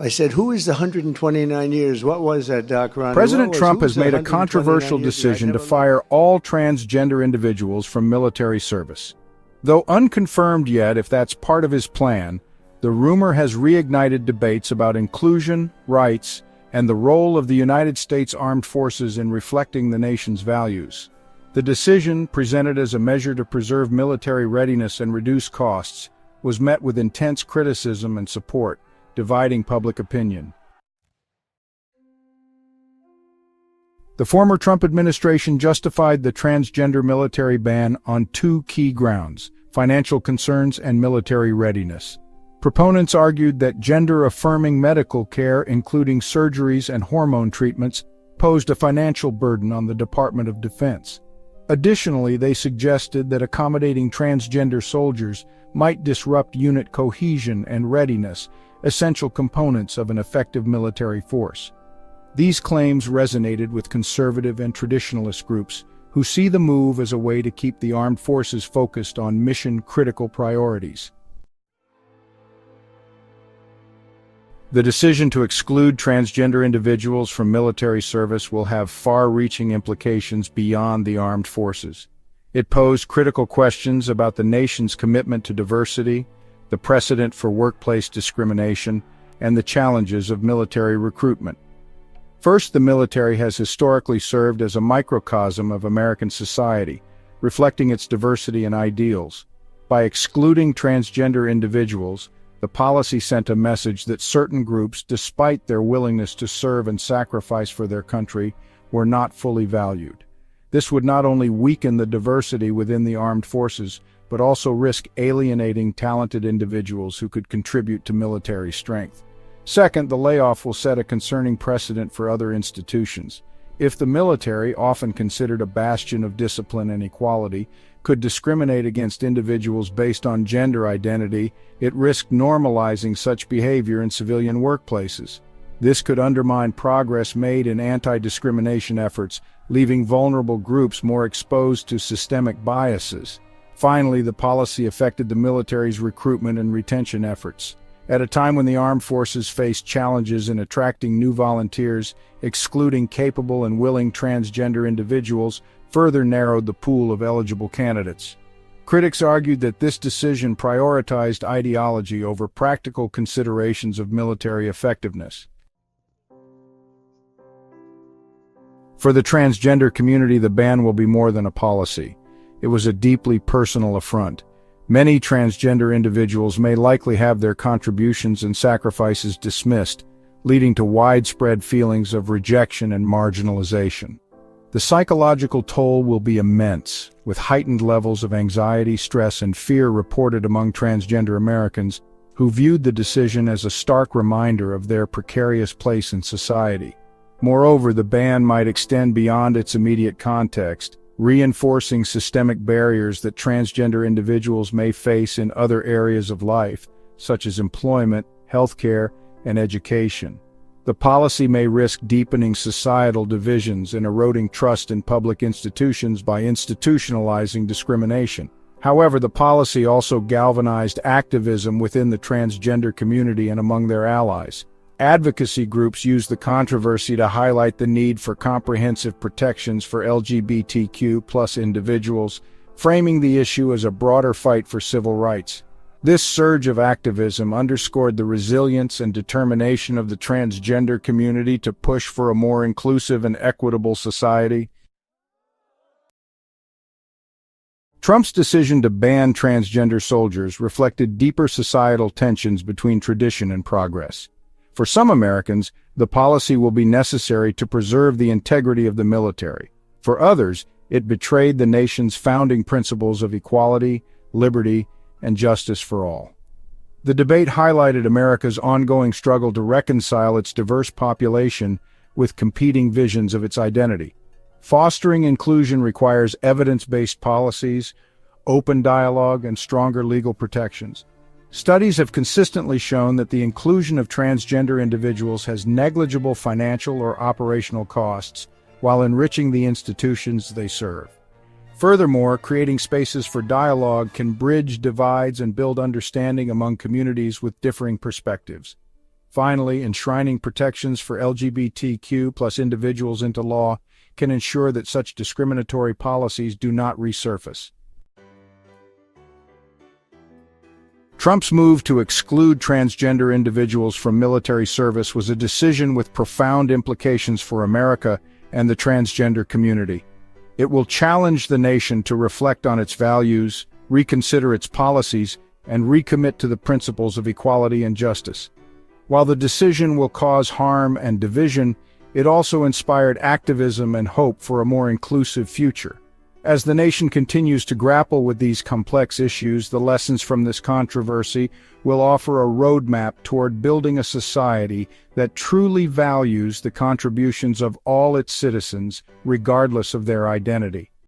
I said, who is the 129 years? What was that, Doc Ron? President Trump has made a controversial decision to fire all transgender individuals from military service. Though unconfirmed yet if that's part of his plan, the rumor has reignited debates about inclusion, rights, and the role of the United States Armed Forces in reflecting the nation's values. The decision, presented as a measure to preserve military readiness and reduce costs, was met with intense criticism and support, dividing public opinion. The former Trump administration justified the transgender military ban on two key grounds: financial concerns and military readiness. Proponents argued that gender-affirming medical care, including surgeries and hormone treatments, posed a financial burden on the Department of Defense. Additionally, they suggested that accommodating transgender soldiers might disrupt unit cohesion and readiness, essential components of an effective military force. These claims resonated with conservative and traditionalist groups who see the move as a way to keep the armed forces focused on mission-critical priorities. The decision to exclude transgender individuals from military service will have far-reaching implications beyond the armed forces. It posed critical questions about the nation's commitment to diversity, the precedent for workplace discrimination, and the challenges of military recruitment. First, the military has historically served as a microcosm of American society, reflecting its diversity and ideals. By excluding transgender individuals, the policy sent a message that certain groups, despite their willingness to serve and sacrifice for their country, were not fully valued. This would not only weaken the diversity within the armed forces, but also risk alienating talented individuals who could contribute to military strength. Second, the layoff will set a concerning precedent for other institutions. If the military, often considered a bastion of discipline and equality, could discriminate against individuals based on gender identity, it risked normalizing such behavior in civilian workplaces. This could undermine progress made in anti-discrimination efforts, leaving vulnerable groups more exposed to systemic biases. Finally, the policy affected the military's recruitment and retention efforts. At a time when the armed forces face challenges in attracting new volunteers, excluding capable and willing transgender individuals further narrowed the pool of eligible candidates. Critics argued that this decision prioritized ideology over practical considerations of military effectiveness. For the transgender community, the ban will be more than a policy. It was a deeply personal affront. Many transgender individuals may likely have their contributions and sacrifices dismissed, leading to widespread feelings of rejection and marginalization. The psychological toll will be immense, with heightened levels of anxiety, stress, and fear reported among transgender Americans who viewed the decision as a stark reminder of their precarious place in society. Moreover, the ban might extend beyond its immediate context, reinforcing systemic barriers that transgender individuals may face in other areas of life, such as employment, healthcare, and education. The policy may risk deepening societal divisions and eroding trust in public institutions by institutionalizing discrimination. However, the policy also galvanized activism within the transgender community and among their allies. Advocacy groups used the controversy to highlight the need for comprehensive protections for LGBTQ+ individuals, framing the issue as a broader fight for civil rights. This surge of activism underscored the resilience and determination of the transgender community to push for a more inclusive and equitable society. Trump's decision to ban transgender soldiers reflected deeper societal tensions between tradition and progress. For some Americans, the policy will be necessary to preserve the integrity of the military. For others, it betrayed the nation's founding principles of equality, liberty, and justice for all. The debate highlighted America's ongoing struggle to reconcile its diverse population with competing visions of its identity. Fostering inclusion requires evidence-based policies, open dialogue, and stronger legal protections. Studies have consistently shown that the inclusion of transgender individuals has negligible financial or operational costs while enriching the institutions they serve. Furthermore, creating spaces for dialogue can bridge divides and build understanding among communities with differing perspectives. Finally, enshrining protections for LGBTQ plus individuals into law can ensure that such discriminatory policies do not resurface. Trump's move to exclude transgender individuals from military service was a decision with profound implications for America and the transgender community. It will challenge the nation to reflect on its values, reconsider its policies, and recommit to the principles of equality and justice. While the decision will cause harm and division, it also inspired activism and hope for a more inclusive future. As the nation continues to grapple with these complex issues, the lessons from this controversy will offer a roadmap toward building a society that truly values the contributions of all its citizens, regardless of their identity.